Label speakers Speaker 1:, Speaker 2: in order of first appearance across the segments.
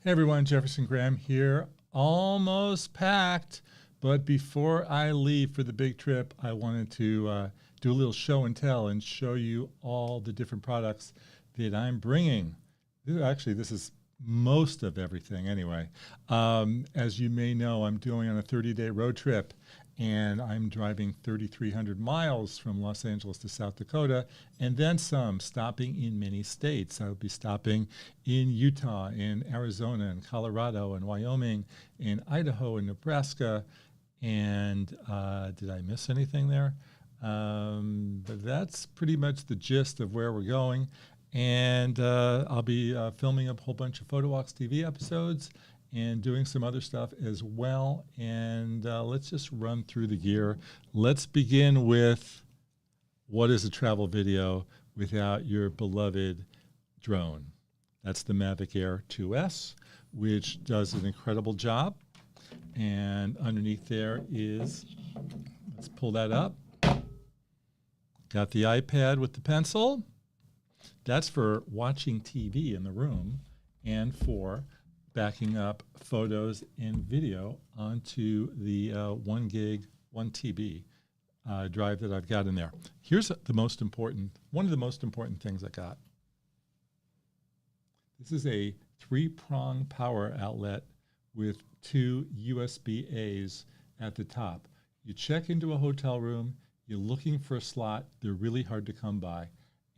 Speaker 1: Hey everyone, Jefferson Graham here, almost packed, but before I leave for the big trip, I wanted to do a little show and tell and show you all the different products that I'm bringing. Actually, this is most of everything anyway. As you may know, I'm doing on a 30-day road trip, and I'm driving 3,300 miles from Los Angeles to South Dakota, and then some, stopping in many states. I'll be stopping in Utah, in Arizona, in Colorado, in Wyoming, in Idaho, and Nebraska. And did I miss anything there? But that's pretty much the gist of where we're going. And I'll be filming a whole bunch of PhotowalksTV episodes and doing some other stuff as well. And let's just run through the gear. Let's begin with what is a travel video without your beloved drone. That's the Mavic Air 2S, which does an incredible job. And underneath there is, let's pull that up. Got the iPad with the pencil. That's for watching TV in the room and for backing up photos and video onto the 1 gig, 1 TB drive that I've got in there. Here's the most important, one of the most important things I got. This is a 3-prong power outlet with 2 USB-A's at the top. You check into a hotel room, you're looking for a slot, they're really hard to come by.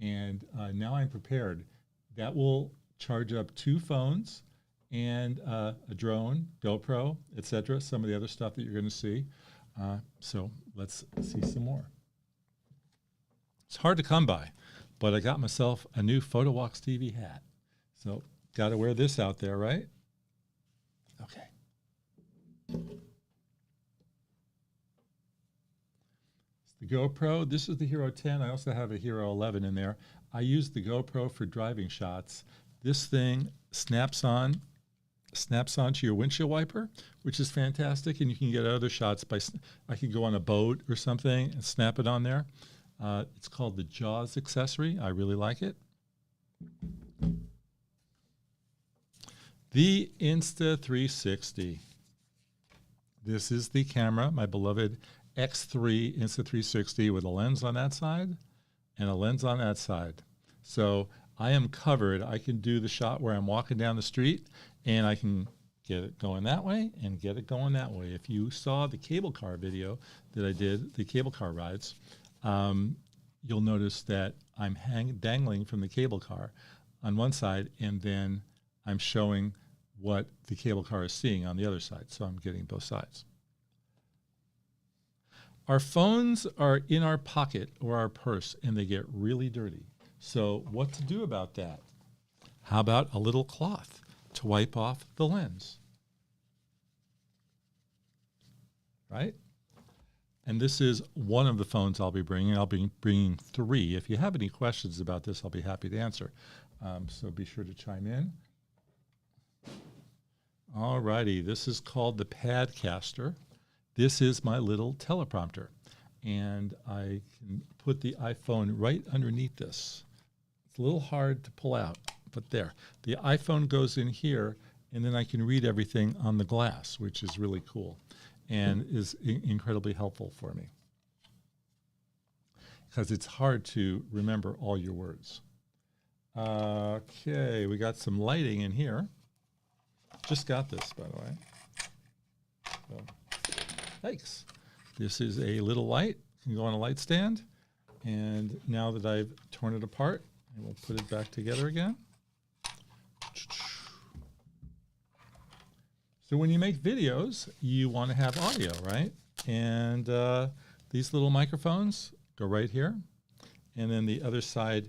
Speaker 1: And now I'm prepared. That will charge up 2 phones and a drone, GoPro, etc. Some of the other stuff that you're going to see. So let's see some more. It's hard to come by, but I got myself a new PhotowalksTV hat. So got to wear this out there, right? Okay. It's the GoPro. This is the Hero 10. I also have a Hero 11 in there. I use the GoPro for driving shots. This thing snaps onto your windshield wiper, which is fantastic, and you can get other shots by, I could go on a boat or something and snap it on there. It's called the Jaws accessory. I really like it. The Insta360. This is the camera, my beloved X3 Insta360 with a lens on that side and a lens on that side. So I am covered. I can do the shot where I'm walking down the street and I can get it going that way and get it going that way. If you saw the cable car video that I did, the cable car rides, you'll notice that I'm dangling from the cable car on one side, and then I'm showing what the cable car is seeing on the other side. So I'm getting both sides. Our phones are in our pocket or our purse, and they get really dirty. So what to do about that? How about a little cloth to wipe off the lens? Right? And this is one of the phones I'll be bringing. I'll be bringing 3. If you have any questions about this, I'll be happy to answer. So be sure to chime in. All righty, this is called the Padcaster. This is my little teleprompter, and I can put the iPhone right underneath this. It's a little hard to pull out, but there. The iPhone goes in here, and then I can read everything on the glass, which is really cool and is incredibly helpful for me because it's hard to remember all your words. Okay, we got some lighting in here. Just got this, by the way. So, thanks. This is a little light. It can go on a light stand. And now that I've torn it apart, I will put it back together again. So when you make videos, you want to have audio, right? And these little microphones go right here. And then the other side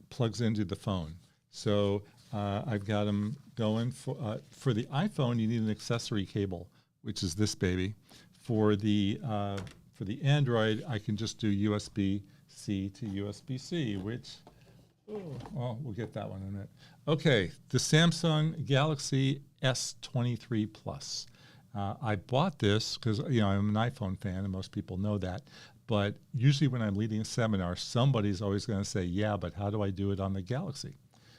Speaker 1: plugs into the phone. So I've got them going for the iPhone. You need an accessory cable, which is this baby. For the Android, I can just do USB-C to USB-C, which, well, we'll get that one in a minute. Okay, the Samsung Galaxy S23 Plus. I bought this because I'm an iPhone fan, and most people know that. But usually when I'm leading a seminar, somebody's always going to say, yeah, but how do I do it on the Galaxy?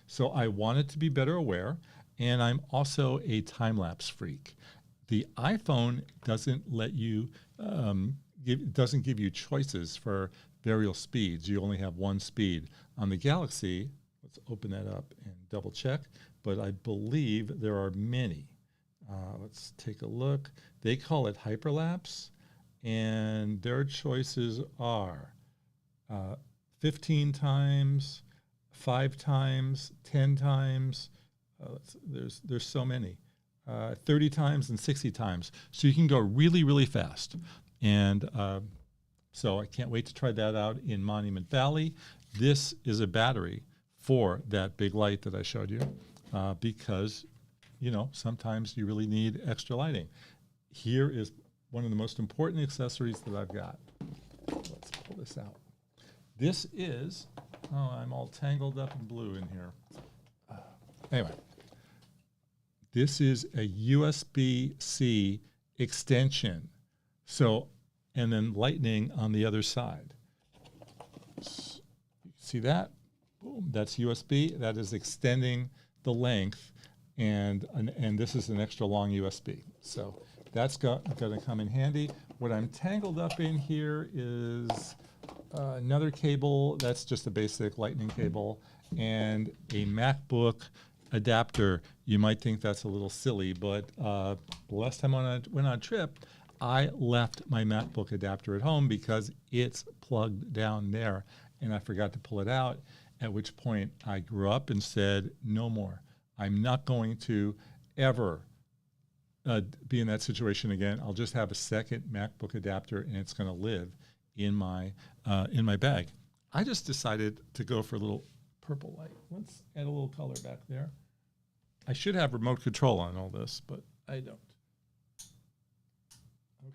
Speaker 1: So I wanted to be better aware, and I'm also a time-lapse freak. The iPhone doesn't let you, doesn't give you choices for variable speeds. You only have one speed. On the Galaxy, let's open that up and double check, but I believe there are many. Let's take a look. They call it hyperlapse, and their choices are 15 times, 5 times, 10 times. There's so many. 30 times and 60 times. So you can go really, really fast. And so I can't wait to try that out in Monument Valley. This is a battery for that big light that I showed you because, you know, sometimes you really need extra lighting. Here is one of the most important accessories that I've got. Let's pull this out. This is, oh, I'm all tangled up in blue in here. Anyway, this is a USB-C extension. So, and then lightning on the other side. See that? Boom, that's USB. That is extending the length, and this is an extra long USB. So that's going to come in handy. What I'm tangled up in here is another cable. That's just a basic lightning cable, and a MacBook adapter. You might think that's a little silly, but the last time I went on a trip, I left my MacBook adapter at home because it's plugged down there, and I forgot to pull it out, at which point I grew up and said, no more. I'm not going to ever be in that situation again. I'll just have a second MacBook adapter, and it's going to live in my bag. I just decided to go for a little purple light. Let's add a little color back there. I should have remote control on all this, but I don't.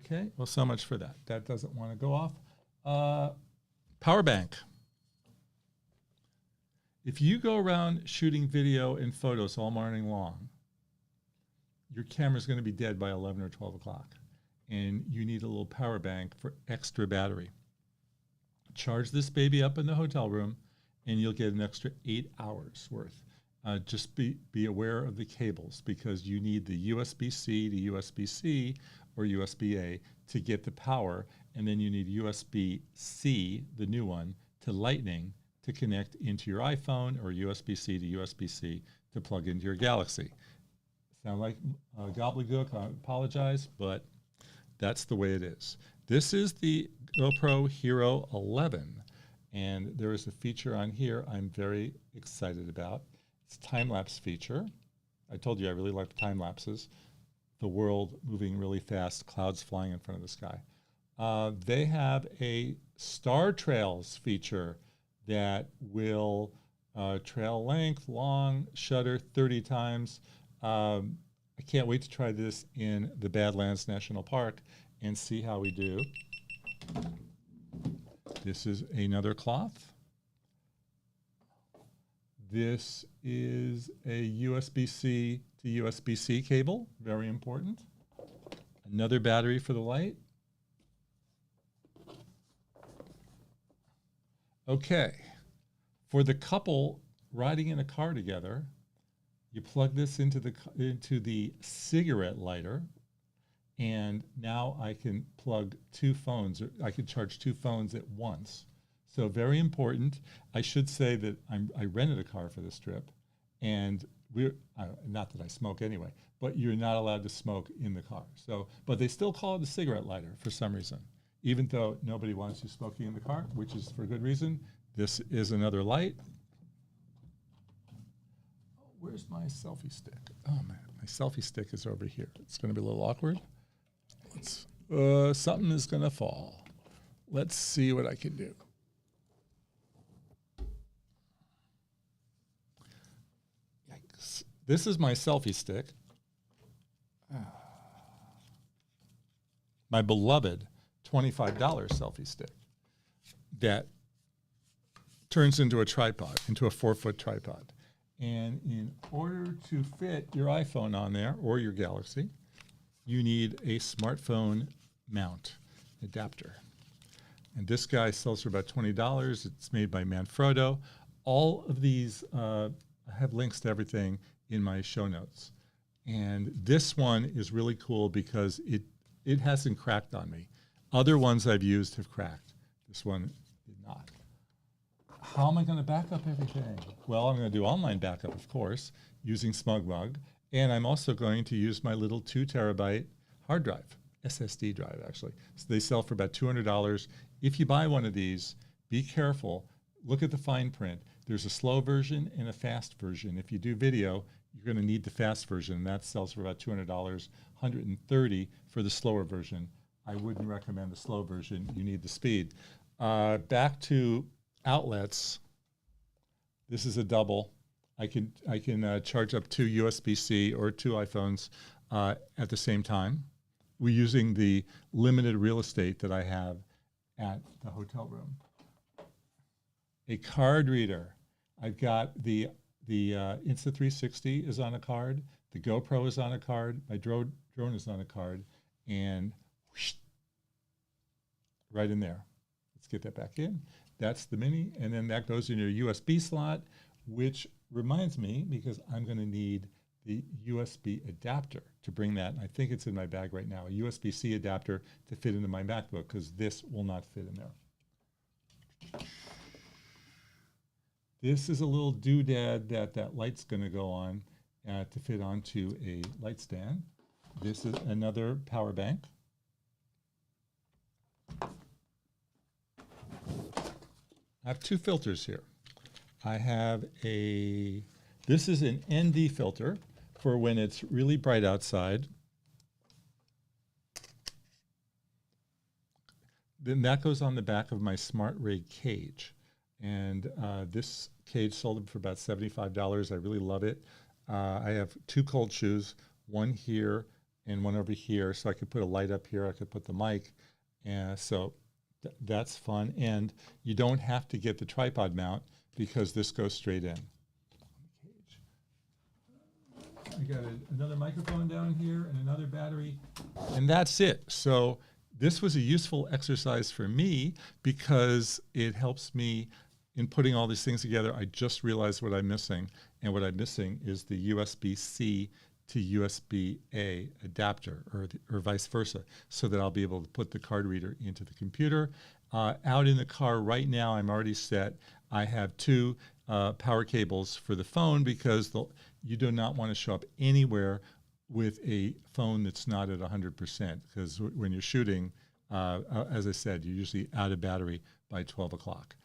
Speaker 1: Okay, well, so much for that. That doesn't want to go off. Power bank. If you go around shooting video and photos all morning long, your camera's going to be dead by 11 or 12 o'clock, and you need a little power bank for extra battery. Charge this baby up in the hotel room, and you'll get an extra 8 hours worth. Just be aware of the cables, because you need the USB-C to USB-C or USB-A to get the power, and then you need USB-C, the new one, to Lightning to connect into your iPhone, or USB-C to USB-C to plug into your Galaxy. Sound like gobbledygook, I apologize, but that's the way it is. This is the GoPro Hero 11, and there is a feature on here I'm very excited about. It's a time-lapse feature. I told you I really like time lapses. The world moving really fast, clouds flying in front of the sky. They have a star trails feature that will trail length, long, shutter 30 times. I can't wait to try this in the Badlands National Park and see how we do. This is another cloth. This is a USB-C to USB-C cable, very important. Another battery for the light. Okay, for the couple riding in a car together, you plug this into the cigarette lighter, and now I can plug 2 phones, or I can charge 2 phones at once. So very important. I should say that I rented a car for this trip, and not that I smoke anyway, but you're not allowed to smoke in the car. So, but they still call it a cigarette lighter for some reason, even though nobody wants you smoking in the car, which is for good reason. This is another light. Where's my selfie stick? Oh man, my selfie stick is over here. It's going to be a little awkward. Something is going to fall. Let's see what I can do. Yikes. This is my selfie stick. My beloved $25 selfie stick that turns into a tripod, into a 4-foot tripod. And in order to fit your iPhone on there or your Galaxy, you need a smartphone mount adapter. And this guy sells for about $20. It's made by Manfrotto. All of these have links to everything in my show notes. And this one is really cool because it hasn't cracked on me. Other ones I've used have cracked. This one did not. How am I going to back up everything? Well, I'm going to do online backup, of course, using SmugMug. And I'm also going to use my little 2 terabyte hard drive, SSD drive, actually. So they sell for about $200. If you buy one of these, be careful. Look at the fine print. There's a slow version and a fast version. If you do video, you're going to need the fast version, and that sells for about $200, $130 for the slower version. I wouldn't recommend the slow version. You need the speed. Back to outlets. This is a double. I can charge up 2 USB-C or 2 iPhones at the same time. We're using the limited real estate that I have at the hotel room. A card reader. I've got the Insta360 is on a card. The GoPro is on a card. My drone is on a card. And whoosh, right in there. Let's get that back in. That's the mini. And then that goes in your USB slot, which reminds me, because I'm going to need the USB adapter to bring that. I think it's in my bag right now, a USB-C adapter to fit into my MacBook, because this will not fit in there. This is a little doodad that light's going to go on to fit onto a light stand. This is another power bank. I have 2 filters here. I have this is an ND filter for when it's really bright outside. Then that goes on the back of my Smart Rig cage. And this cage sold for about $75. I really love it. I have 2 cold shoes, one here and one over here. So I could put a light up here. I could put the mic. And so that's fun. And you don't have to get the tripod mount because this goes straight in. I got another microphone down here and another battery. And that's it. So this was a useful exercise for me because it helps me in putting all these things together. I just realized what I'm missing, and what I'm missing is the USB-C to USB-A adapter, or vice versa, so that I'll be able to put the card reader into the computer. Out in the car right now, I'm already set. I have 2 power cables for the phone because you do not want to show up anywhere with a phone that's not at 100%, because when you're shooting, as I said, you're usually out of battery by 12 o'clock.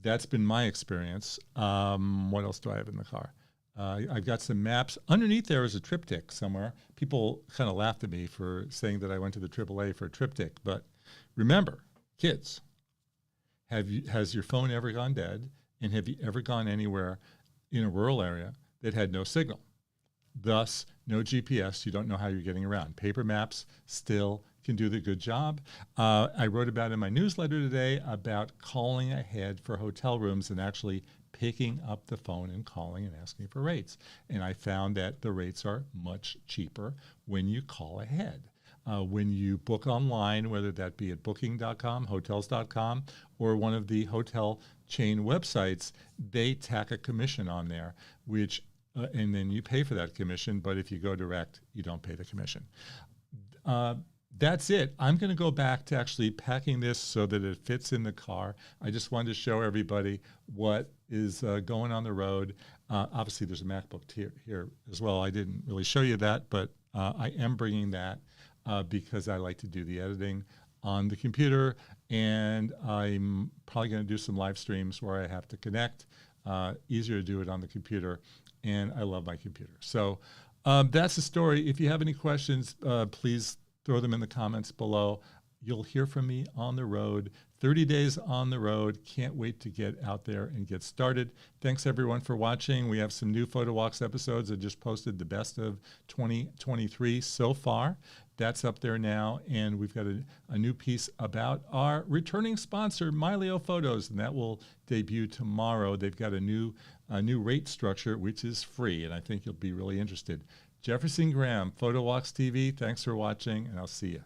Speaker 1: That's been my experience. What else do I have in the car? I've got some maps. Underneath there is a triptych somewhere. People kind of laughed at me for saying that I went to the AAA for a triptych. But remember, kids, has your phone ever gone dead? And have you ever gone anywhere in a rural area that had no signal? Thus, no GPS. You don't know how you're getting around. Paper maps still can do the good job. I wrote about in my newsletter today about calling ahead for hotel rooms and actually picking up the phone and calling and asking for rates. And I found that the rates are much cheaper when you call ahead. When you book online, whether that be at booking.com, hotels.com, or one of the hotel chain websites, they tack a commission on there, which and then you pay for that commission. But if you go direct, you don't pay the commission. That's it. I'm going to go back to actually packing this so that it fits in the car. I just wanted to show everybody what is going on the road. Obviously, there's a MacBook here as well. I didn't really show you that, but I am bringing that because I like to do the editing on the computer, and I'm probably going to do some live streams where I have to connect. Easier to do it on the computer, and I love my computer. So that's the story. If you have any questions, please throw them in the comments below. You'll hear from me on the road. 30 days on the road. Can't wait to get out there and get started. Thanks everyone for watching. We have some new Photo Walks episodes. I just posted the best of 2023 so far. That's up there now. And we've got a new piece about our returning sponsor, Myleo Photos, and that will debut tomorrow. They've got a new rate structure, which is free, and I think you'll be really interested. Jefferson Graham, PhotowalksTV. Thanks for watching, and I'll see you.